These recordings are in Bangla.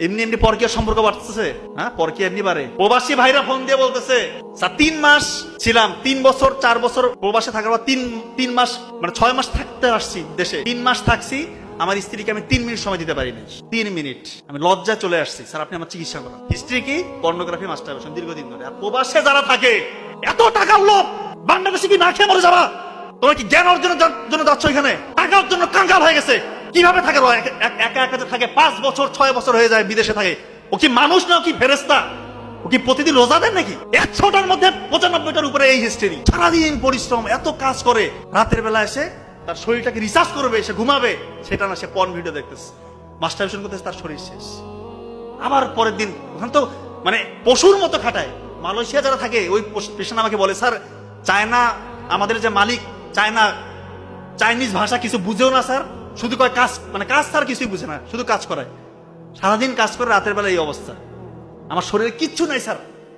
এমনি এমনি পরকীয় সম্পর্ক বাড়তেছে, হ্যাঁ পরকীয়া এমনি বাড়ে। প্রবাসী ভাইরা ফোন দিয়ে বলতেছে স্যার 3 মাস ছিলাম, 3 বছর 4 বছর প্রবাসে থাকার পর 3 মাস মানে 6 মাস থাকতে আসছি দেশে, 3 মাস থাকছি, আমার স্ত্রীকে আমি 3 মিনিট সময় দিতে পারি না, 3 মিনিট আমি লজ্জা চলে আসছি, স্যার আপনি আমার চিকিৎসা করেন। হিস্ট্রি কি? পর্নোগ্রাফি মাস্টারবেশন দীর্ঘদিন ধরে। আর প্রবাসে যারা থাকে এত টাকার লোভ, বাংলাদেশে কি না খেয়ে মরে যাবা? তোমার কি জ্ঞান অর্জনের জন্য যাচ্ছ এখানে? টাকার জন্য কাঙ্গাল হয়ে গেছে। কিভাবে থাকে একা একা থাকে 5 বছর 6 বছর হয়ে যায় বিদেশে থাকে। ও কি মানুষ না, ও কি ফেরেশতা? ও কি প্রতিদিন রোজা দেন নাকি? 100টার মধ্যে 95টার উপরে এই হিস্ট্রি। সারাদিন পরিশ্রম, এত কাজ করে, রাতের বেলা এসে তার শরীরটাকে রিচার্জ করবে, সে ঘুমাবে, সেটা না, সে পর্ন ভিডিও দেখতেছে, মাস্টারবেশন করতেছে, তার শরীর শেষ। আবার পরের দিন ওখান তো মানে পশুর মতো খাটায়। মালয়েশিয়া যারা থাকে ওই পেশেন্ট আমাকে বলে, স্যার চায়না আমাদের যে মালিক চাইনিজ ভাষা কিছু বুঝেও না স্যার, শুধু কয় কাজ, মানে কাজ স্যার কিছুই বুঝে না, শুধু কাজ করায়, সারাদিন কাজ করে, রাতের বেলা এই অবস্থা। আমার শরীরে কিচ্ছু নাই স্যার,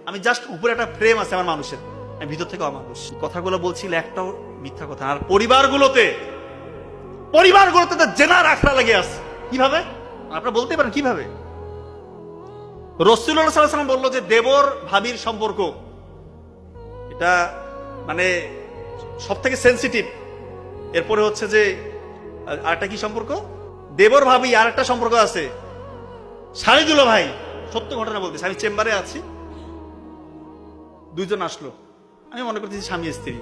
আমি জাস্ট উপরে একটা ফ্রেম আছে আমার মানুষের, আমি ভিতর থেকে অমানুষ। কথাগুলো বলছিল একটাও মিথ্যা কথা। আর পরিবারগুলোতে তো জেনার আখড়া লেগে আছে। কিভাবে আপনারা বলতে পারেন? কিভাবে? রাসূলুল্লাহ সাল্লাল্লাহু আলাইহি ওয়াসাল্লাম বললো যে দেবর ভাবির সম্পর্ক এটা মানে সব থেকে সেন্সিটিভ। এরপরে হচ্ছে যে আরেকটা কি সম্পর্ক? দেবর ভাবি আর একটা সম্পর্ক আছে শালিদুল ভাই। সত্য ঘটনা বলতেছি, আমি চেম্বারে আছি, দুইজন আসলো, আমি মনে করতেছি স্বামী স্ত্রী।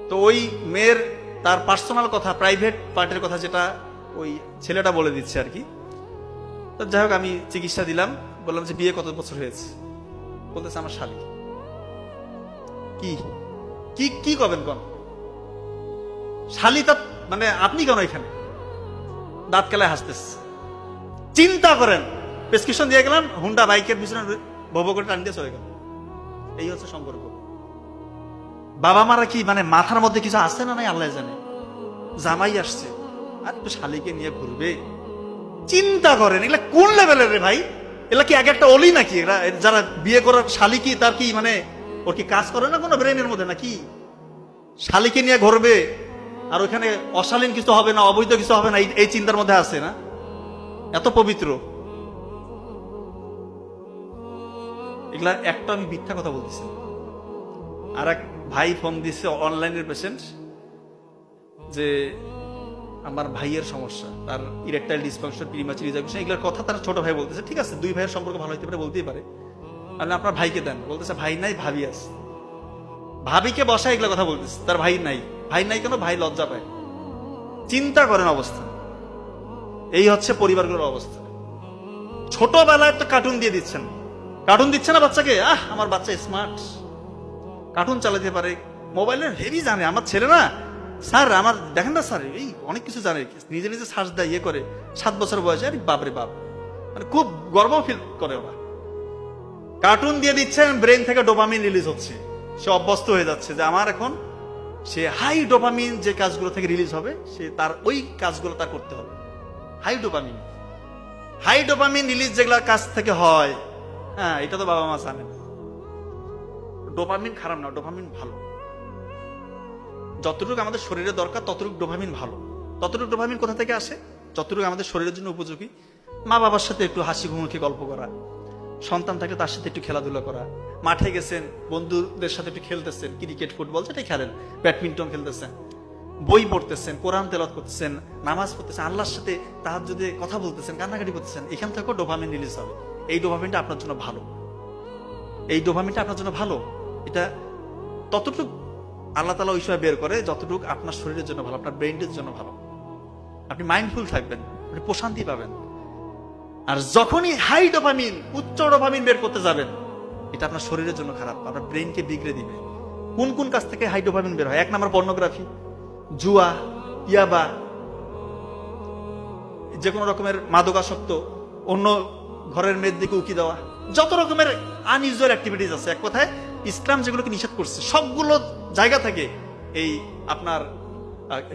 তো ওই মেয়ের তার পার্সোনাল কথা, প্রাইভেট পার্টের কথা যেটা ওই ছেলেটা বলে দিচ্ছে আর কি। তো যাই হোক আমি চিকিৎসা দিলাম, বললাম যে বিয়ে কত বছর হয়েছে? বলতেছে আমার শালী। কি কি কি করবেন কোন শালী? তা মানে আপনি কেন এখানে? দাঁত কেলায় হাসতেছে। চিন্তা করেন, প্রেসক্রিপশন দিয়ে গেলাম, হুন্ডা বাইকের পিছনে ভব করে টান দিয়ে চলে গেল। এই হচ্ছে সম্পর্ক। বাবা মারা কি মানে মাথার মধ্যে কিছু আসছে না নাই আল্লাহ জানে। জামাই আসছে আর একটু শালীকে নিয়ে ঘুরবে, চিন্তা করেন এগুলা কোন লেভেলের রে ভাই? এগুলা কি এক একটা অলি নাকি? এরা যারা বিয়ে করার শালী কি তার কি মানে ওর কি কাজ করে না কোনো ব্রেনের মধ্যে নাকি? শালীকে নিয়ে ঘুরবে আর ওখানে অশালীন কিছু হবে না, অবৈধ কিছু হবে না, এই চিন্তার মধ্যে আছে না? এত পবিত্র। এগুলা একটা আমি মিথ্যা কথা বলতেছি। আর এক ভাই ফোন দিচ্ছে, অনলাইনের পেশেন্ট, যে আমার ভাইয়ের সমস্যা, তার ইরেকটাইল ডিসফাংশন, প্রিম্যাচুর ইজাকুলেশন, এগুলোর কথা তার ছোট ভাই বলতেছে। ঠিক আছে, দুই ভাইয়ের সম্পর্ক ভালো হতে পারে, বলতেই পারে। আর আপনার ভাইকে দেন, বলতেছে ভাই নাই, ভাবি আছে। ভাবিকে বসা এগুলো কথা বলতেছে, তার ভাই নাই। ভাই নাই কেন? ভাই লজ্জা পায়। চিন্তা করেন অবস্থা। এই হচ্ছে পরিবারগুলোর অবস্থা। ছোটবেলায় তো কার্টুন দিয়ে দিচ্ছেন, কার্টুন দিচ্ছে না বাচ্চাকে। আমার বাচ্চা স্মার্ট, কার্টুন চালাতে পারে, মোবাইলের হেভি জানে। আমার ছেলে না স্যার, আমার দেখেন না স্যার, এই অনেক কিছু জানে, নিজে নিজে সার্চ দেয়, ইয়ে করে, 7 বছর বয়সে। আরে বাপরে বাপ, মানে খুব গর্ব ফিল করে ওরা। কার্টুন দিয়ে দিচ্ছেন, ব্রেন থেকে ডোপামিন রিলিজ হচ্ছে, সে অভ্যস্ত হয়ে যাচ্ছে যে আমার এখন সে হাই ডোপামিন যে কাজগুলো থেকে রিলিজ হবে, সে তার ওই কাজগুলো তার করতে হবে। হাই ডোপামিন রিলিজ যেগুলো কাজ থেকে হয়, হ্যাঁ এটা তো বাবা মা জানেন। ডোপামিন খারাপ না, ডোপামিন ভালো। যতটুকু আমাদের শরীরে দরকার ততটুকু ডোপামিন ভালো। ততটুকু ডোপামিন কোথা থেকে আসে? যতটুকু আমাদের শরীরের জন্য উপযোগী। মা বাবার সাথে একটু হাসি ঘুমুখে গল্প করা, সন্তান থাকলে তার সাথে একটু খেলাধুলা করা, মাঠে গেছেন বন্ধুদের সাথে একটু খেলতেছেন, ক্রিকেট ফুটবল যেটাই খেলেন, ব্যাডমিন্টন খেলতেছেন, বই পড়তেছেন, কোরআন তেলাওয়াত করতেছেন, নামাজ পড়তেছেন, আল্লাহর সাথে তাহাজ্জুদে কথা বলতেছেন, কান্নাকাটি করতেছেন, এখান থেকেও ডোপামিন রিলিজ হবে। এই ডোপামিনটা আপনার জন্য ভালো, এই ডোপামিনটা আপনার জন্য ভালো। এটা ততটুকু আল্লাহ তাআলা ওই সময় বের করে যতটুকু আপনার শরীরের জন্য ভালো, আপনার ব্রেইনের জন্য ভালো। আপনি মাইন্ডফুল থাকবেন, আপনি প্রশান্তি পাবেন। আর যখনই হাই ডোপামিন, উচ্চ ডোপামিন বের করতে যাবেন, এটা আপনার শরীরের জন্য খারাপ, আপনার ব্রেনকে বিগড়ে দিবে। কোন কোন কাজ থেকে হাই ডোপামিন বের হয়? 1 নম্বর পর্নোগ্রাফি, জুয়া, ইয়াবা, যে কোনো রকমের মাদকাসক্ত, অন্য ঘরের মেয়ের দিকে উকি দেওয়া, যত রকমের আনইউজুয়াল অ্যাক্টিভিটিস আছে। এক কথায় ইসলাম যেগুলোকে নিষেধ করছে সবগুলো জায়গা থেকে এই আপনার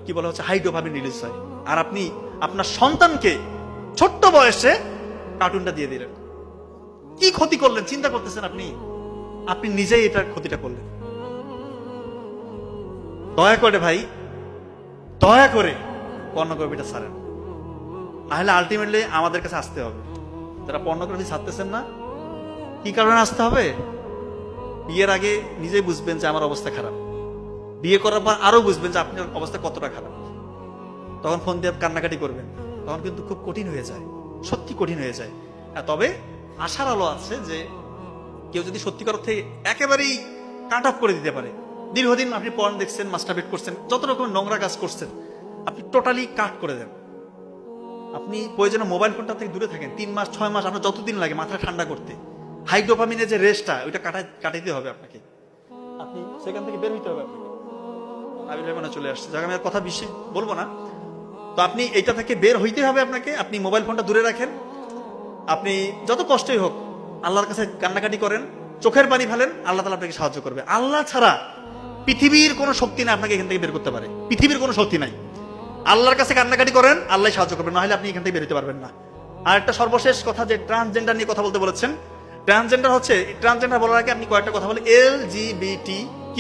কি বলা হচ্ছে হাই ডোপামিন রিলিজ হয়। আর আপনি আপনার সন্তানকে ছোট্ট বয়সে কার্টুনটা দিয়ে দিলেন, কি ক্ষতি করলেন চিন্তা করতেছেন আপনি? আপনি নিজেই এটার ক্ষতিটা করলেন। দয়া করে ভাই, দয়া করে পর্নোগ্রাফিটা ছাড়েন, নাহলে আলটিমেটলি আমাদের কাছে আসতে হবে। যারা পর্নোগ্রাফি ছাড়তেছেন না, কি কারণে আসতে হবে? বিয়ের আগে নিজেই বুঝবেন যে আমার অবস্থা খারাপ, বিয়ে করার পর আরো বুঝবেন যে আপনার অবস্থা কতটা খারাপ। তখন ফোন দিয়ে কান্নাকাটি করবেন, তখন কিন্তু খুব কঠিন হয়ে যায়, সত্যি কঠিন হয়ে যায়। তবে আশার আলো আছে যে কেউ যদি সত্যিকার অর্থে একেবারেই কাট অফ করে দিতে পারে, দীর্ঘদিন আপনি পর্ন দেখছেন, মাস্টারবেট করছেন, যত রকম নোংরা কাজ করছেন, আপনি টোটালি কাট করে দেন। আপনি প্রয়োজনে মোবাইল ফোনটা থেকে দূরে থাকেন 3 মাস 6 মাস, আপনার যতদিন লাগে মাথা ঠান্ডা করতে। হাই ডোপামিনের যে রেসটা, ওইটা কাটাইতে হবে আপনাকে, আপনি সেখান থেকে বের হইতে হবে আপনাকে। নাবিল রহমানা চলে আসছে, যাকে আমি আর কথা বেশি বলবো না। তো আপনি এইটা থেকে বের হইতে হবে আপনাকে। আপনি মোবাইল ফোনটা দূরে রাখেন, আপনি যত কষ্টই হোক আল্লাহর কাছে কান্নাকাটি করেন, চোখের পানি ফেলেন, আল্লাহ তাআলা আপনাকে সাহায্য করবে। আল্লাহ ছাড়া পৃথিবীর কোনো শক্তি না আপনাকে এখান থেকে বের করতে পারে, পৃথিবীর কোনো শক্তি নাই। আল্লাহর কাছে কান্নাকাটি করেন, আল্লাহ সাহায্য করবেন, না হলে আপনি এখান থেকে বের হতে পারবেন না। আর একটা সর্বশেষ কথা, যে ট্রান্সজেন্ডার নিয়ে কথা বলতে বলেছেন। ট্রান্সজেন্ডার হচ্ছে, ট্রান্সজেন্ডার বলার আগে আপনি কয়েকটা কথা বলেন। LGBTQ,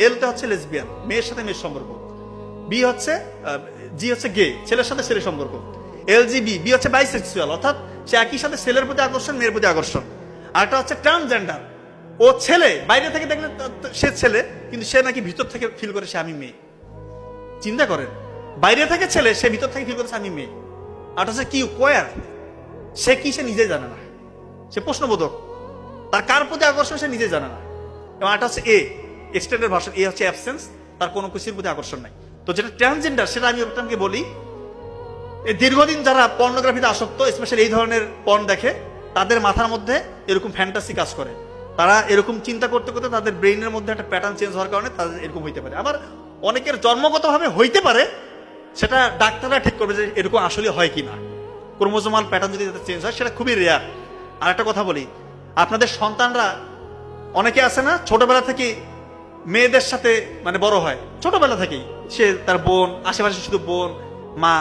এলটা হচ্ছে লেসবিয়ান, মেয়ের সাথে মেয়ের সম্পর্ক। বি হচ্ছে জি হচ্ছে গে, ছেলের সাথে ছেলের সম্পর্ক। বি হচ্ছে বাইসেক্সুয়াল, অর্থাৎ সে একই সাথে ছেলের প্রতি আকর্ষণ, মেয়ের প্রতি আকর্ষণ। আর একটা হচ্ছে ট্রান্সজেন্ডার, ও ছেলে, বাইরে থেকে দেখলে সে ছেলে, কিন্তু সে নাকি ভিতর থেকে ফিল করে সে আমি মেয়ে। চিন্তা করেন, বাইরে থেকে ছেলে, সে ভিতর থেকে ফিল করেছে আমি মেয়ে। আর হচ্ছে কি কোয়ার, সে কি সে নিজে জানে না, সে প্রশ্নবোধক, তার কার প্রতি আকর্ষণ সে নিজে জানে না। এবং একটা হচ্ছে এক্সটেন্ডেড ভার্সন, হচ্ছে অ্যাবসেন্স, তার কোনো কিছুর প্রতি আকর্ষণ নাই। তো যেটা ট্রান্সজেন্ডার, সেটা আমি আপনাকে বলি, দীর্ঘদিন যারা পর্নোগ্রাফিতে আসক্ত, স্পেশালি এই ধরনের পর্ন দেখে, তাদের মাথার মধ্যে এরকম ফ্যান্টাসি কাজ করে। তারা এরকম চিন্তা করতে করতে তাদের ব্রেইনের মধ্যে একটা প্যাটার্ন চেঞ্জ হওয়ার কারণে তাদের এরকম হইতে পারে। আবার অনেকের জন্মগতভাবে হইতে পারে, সেটা ডাক্তাররা ঠিক করবে যে এরকম আসলে হয় কিনা। ক্রোমোজোমাল প্যাটার্ন যদি চেঞ্জ হয়, সেটা খুবই রেয়ার। আর একটা কথা বলি, আপনাদের সন্তানরা অনেকে আছে না, ছোটবেলা থেকে মেয়েদের সাথে মানে বড় হয়, ছোটবেলা থেকেই সে তার বোন, আশেপাশে শুধু বোন, মা,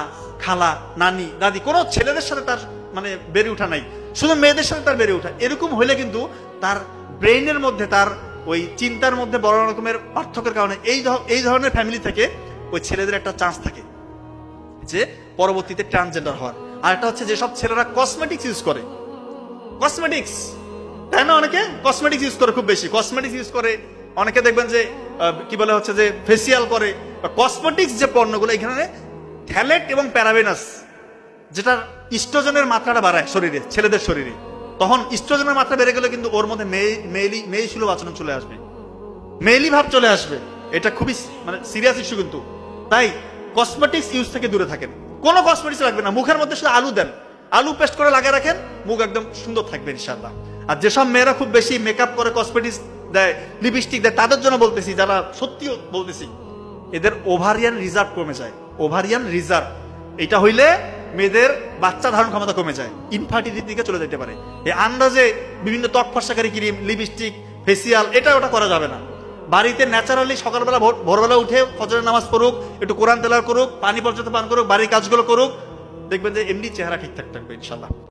খালা, নানি, দাদি, কোনো ছেলেদের সাথে তার মানে বেড়ে ওঠা নাই, শুধু মেয়েদের সাথে তার বেড়ে ওঠা। এরকম হইলে কিন্তু তার ব্রেইনের মধ্যে, তার ওই চিন্তার মধ্যে বড় রকমের পার্থক্যের কারণে এই ধরনের ফ্যামিলি থেকে ওই ছেলেদের একটা চান্স থাকে যে পরবর্তীতে ট্রান্সজেন্ডার হওয়ার। আর একটা হচ্ছে যেসব ছেলেরা কসমেটিক্স ইউজ করে, কসমেটিক্স, তাই না, অনেকে কসমেটিক্স ইউজ করে, খুব বেশি কসমেটিক্স ইউজ করে। অনেকে দেখবেন যে কি বলে হচ্ছে যে ফেসিয়াল করে। কসমেটিক্স যে পণ্যগুলো, এখানে থ্যালেট এবং প্যারাবেনাস, যেটা ইস্ট্রোজেনের মাত্রাটা বাড়ায় শরীরে, ছেলেদের শরীরে, তখন ইস্ট্রোজেনের মাত্রা বেড়ে গেলে কিন্তু ওর মধ্যে মেয়ে সুলভ আচরণ চলে আসবে, মেয়েলি ভাব চলে আসবে। এটা খুবই মানে সিরিয়াস ইস্যু কিন্তু। তাই কসমেটিক্স ইউজ থেকে দূরে থাকেন, কোনো কসমেটিক্স লাগবে না। মুখের মধ্যে শুধু আলু দেন, আলু পেস্ট করে লাগিয়ে রাখেন, মুখ একদম সুন্দর থাকবে ইনশাআল্লাহ। আর যেসব মেয়েরা খুব বেশি মেকআপ করে, কসমেটিক্স দেয়, লিপস্টিক দেয়, তাদের জন্য বলতেছি, যারা সত্যিও বলতেছি, এদের ওভারিয়ান রিজার্ভ কমে যায়। ওভারিয়ান রিজার্ভ, এটা হইলে মেয়েদের বাচ্চা ধারণ ক্ষমতা কমে যায়, ইনফার্টিলিটির দিকে চলে যেতে পারে। এই আন্দাজে বিভিন্ন ত্বক ফর্সাকারী ক্রিম, লিপস্টিক, ফেসিয়াল, এটা ওটা করা যাবে না। বাড়িতে ন্যাচারালি সকালবেলা ভোরবেলা উঠে ফজরের নামাজ পড়ুক, একটু কোরআন তেলাওয়াত করুক, পানি পর্যাপ্ত পান করুক, বাড়ির কাজগুলো করুক, দেখবেন যে এমনি চেহারা ঠিকঠাক থাকবে ইনশাআল্লাহ।